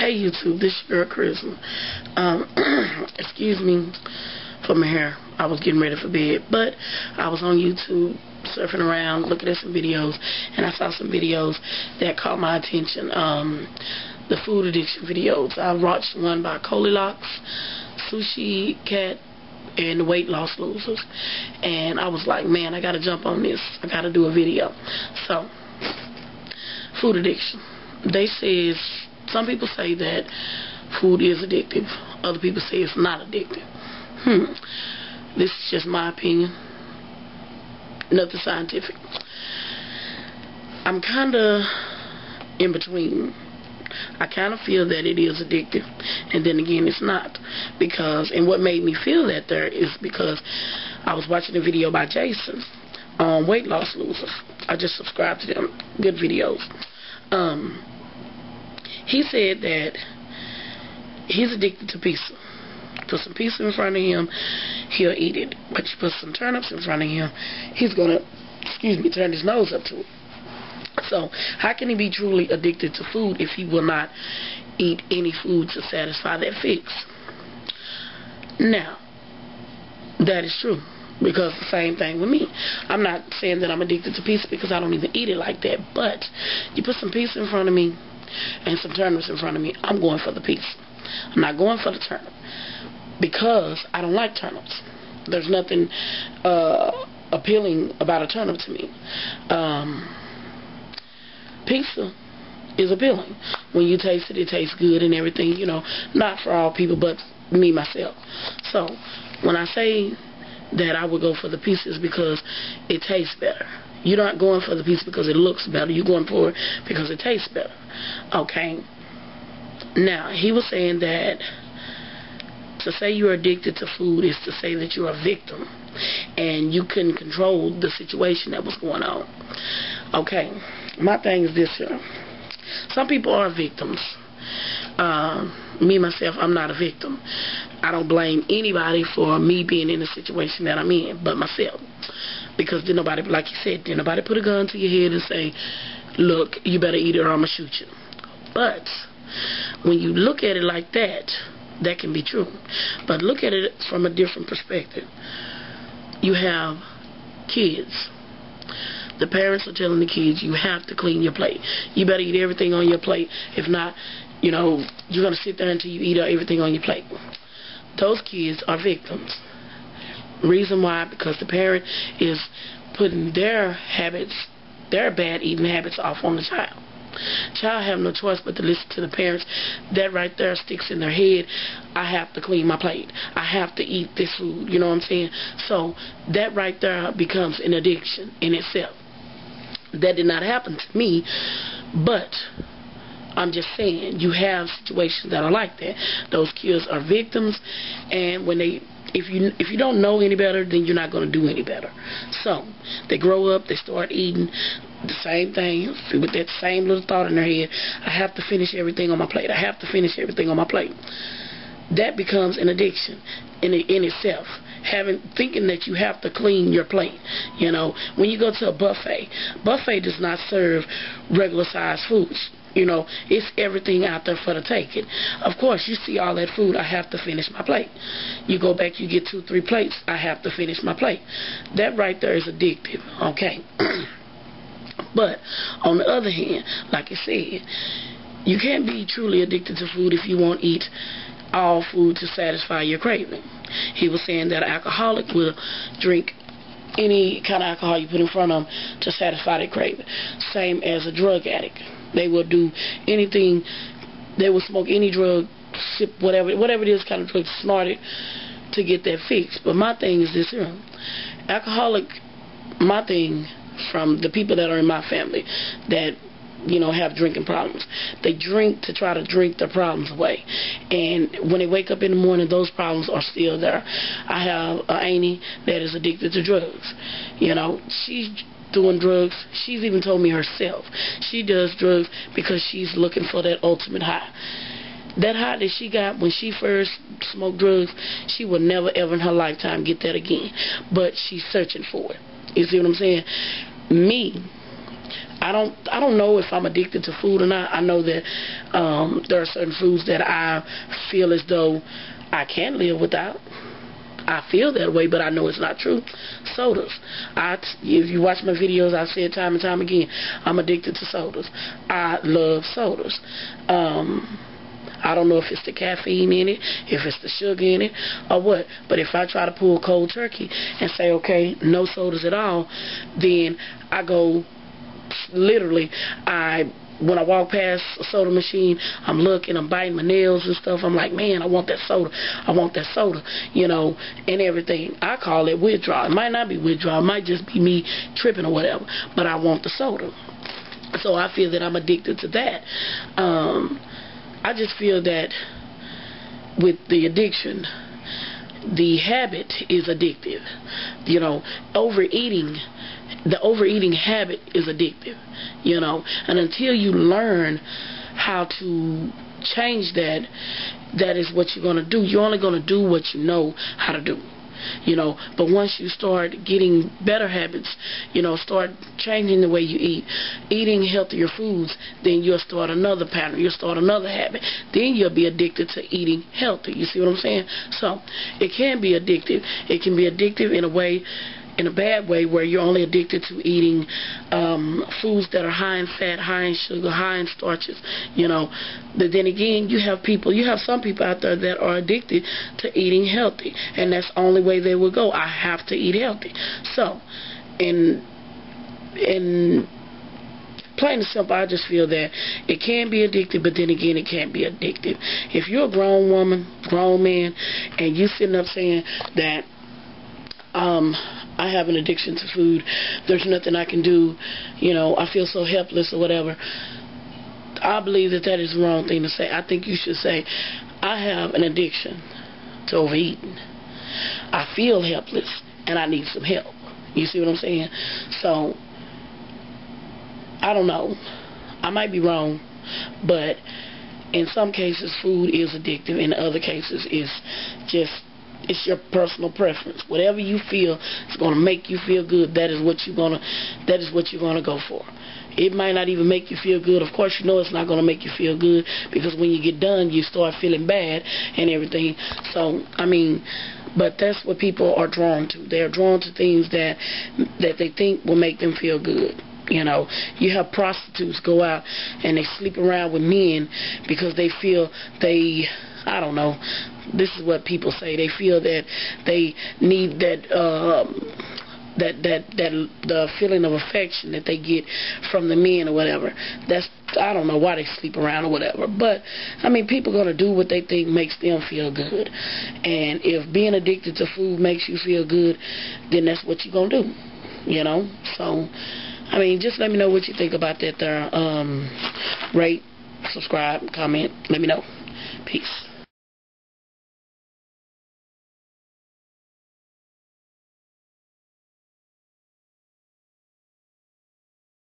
Hey YouTube, this is your girl Charisma. Excuse me for my hair. I was getting ready for bed, but I was on YouTube surfing around, looking at some videos, and I saw some videos that caught my attention. The food addiction videos. I watched one by COLEELOCKS, SUSHICATNY, and the weight loss losers, and I was like, man, I gotta jump on this. I gotta do a video. So, food addiction. They say some people say that food is addictive. Other people say it's not addictive. This is just my opinion. Nothing scientific. I'm kind of in between. I kind of feel that it is addictive, and then again it's not, and what made me feel that there is because I was watching a video by Jason on weight loss losers. I just subscribed to them. Good videos. He said that he's addicted to pizza. Put some pizza in front of him, he'll eat it. But you put some turnips in front of him, he's gonna, turn his nose up to it. So, how can he be truly addicted to food if he will not eat any food to satisfy that fix? Now, that is true, because the same thing with me. I'm not saying that I'm addicted to pizza because I don't even eat it like that, but you put some pizza in front of me and some turnips in front of me, I'm going for the pizza. I'm not going for the turnip because I don't like turnips. There's nothing appealing about a turnip to me. Pizza is appealing. When you taste it, it tastes good and everything, not for all people, but me, myself. So, when I say that I would go for the pizza, is because it tastes better. You're not going for the pizza because it looks better. You're going for it because it tastes better. Okay? Now, he was saying that to say you're addicted to food is to say that you're a victim and you couldn't control the situation that was going on. Okay, my thing is this here. Some people are victims. Me, myself, I'm not a victim. I don't blame anybody for me being in the situation that I'm in but myself. Because did nobody, like you said, did nobody put a gun to your head and say, look, you better eat it or I'm going to shoot you. But when you look at it like that, that can be true. But look at it from a different perspective. You have kids. The parents are telling the kids, you have to clean your plate. You better eat everything on your plate. If not, you're going to sit there until you eat everything on your plate. Those kids are victims. Reason why? Because the parent is putting their habits, their bad eating habits off on the child. Child have no choice but to listen to the parents. That right there sticks in their head. I have to clean my plate. I have to eat this food. You know what I'm saying? So that right there becomes an addiction in itself. That did not happen to me, but I'm just saying you have situations that are like that. Those kids are victims, and when if you don't know any better, then you're not going to do any better. So they grow up, they start eating the same thing with that same little thought in their head. I have to finish everything on my plate. I have to finish everything on my plate. That becomes an addiction in itself. Thinking that you have to clean your plate. When you go to a buffet does not serve regular size foods. It's everything out there for the taking. Of course, you see all that food, I have to finish my plate. You go back, you get 2-3 plates, I have to finish my plate. That right there is addictive, okay? But, on the other hand, like I said, you can't be truly addicted to food if you won't eat all food to satisfy your craving. He was saying that an alcoholic will drink any kind of alcohol you put in front of them to satisfy their craving. Same as a drug addict. They will do anything. They will smoke any drug, sip whatever it is, kind of drug, snort it to get that fix. But my thing is this here. Alcoholic, my thing from the people that are in my family that have drinking problems. They drink to try to drink their problems away. And when they wake up in the morning, those problems are still there. I have an auntie that is addicted to drugs. She's doing drugs. She's even told me herself. She does drugs because she's looking for that ultimate high. That high that she got when she first smoked drugs, she will never ever in her lifetime get that again. But she's searching for it. You see what I'm saying? Me, I don't know if I'm addicted to food or not. I know that there are certain foods that I feel as though I can't live without. I feel that way, but I know it's not true. Sodas. If you watch my videos, I've said time and time again, I'm addicted to sodas. I love sodas. I don't know if it's the caffeine in it, if it's the sugar in it, or what. But if I try to pull cold turkey and say, okay, no sodas at all, then I go, literally, when I walk past a soda machine, I'm looking, I'm biting my nails and stuff. I'm like, man, I want that soda. I want that soda, you know, and everything. I call it withdrawal. It might not be withdrawal. It might just be me tripping or whatever. But I want the soda. So I feel that I'm addicted to that. I just feel that with the addiction, the habit is addictive. You know, the overeating habit is addictive, you know, and until you learn how to change that, that is what you're going to do. You're only going to do what you know how to do, you know. But once you start getting better habits, you know, start changing the way you eat, eating healthier foods, then you'll start another pattern, you'll start another habit. Then you'll be addicted to eating healthy. You see what I'm saying? So it can be addictive. It can be addictive in a way, in a bad way, where you're only addicted to eating foods that are high in fat, high in sugar, high in starches, you know. But then again, you have some people out there that are addicted to eating healthy, and that's the only way they will go. I have to eat healthy. So, in plain and simple, I just feel that it can be addictive, but then again, it can't be addictive. If you're a grown woman, grown man, and you sitting up saying that I have an addiction to food, there's nothing I can do, you know, I feel so helpless or whatever, I believe that that is the wrong thing to say. I think you should say, I have an addiction to overeating. I feel helpless and I need some help. You see what I'm saying? So, I don't know. I might be wrong, but in some cases food is addictive. In other cases it's your personal preference. Whatever you feel is going to make you feel good, that is what you're gonna go for. It might not even make you feel good. Of course, you know it's not going to make you feel good, because when you get done, you start feeling bad and everything. So, I mean, but that's what people are drawn to. They are drawn to things that they think will make them feel good. You know, you have prostitutes go out and they sleep around with men because they feel I don't know, this is what people say, they feel that they need the feeling of affection that they get from the men or whatever. I don't know why they sleep around or whatever, but I mean, people are going to do what they think makes them feel good, and if being addicted to food makes you feel good, then that's what you're going to do, you know. So I mean, just let me know what you think about that there. Rate, subscribe, comment, let me know. Peace.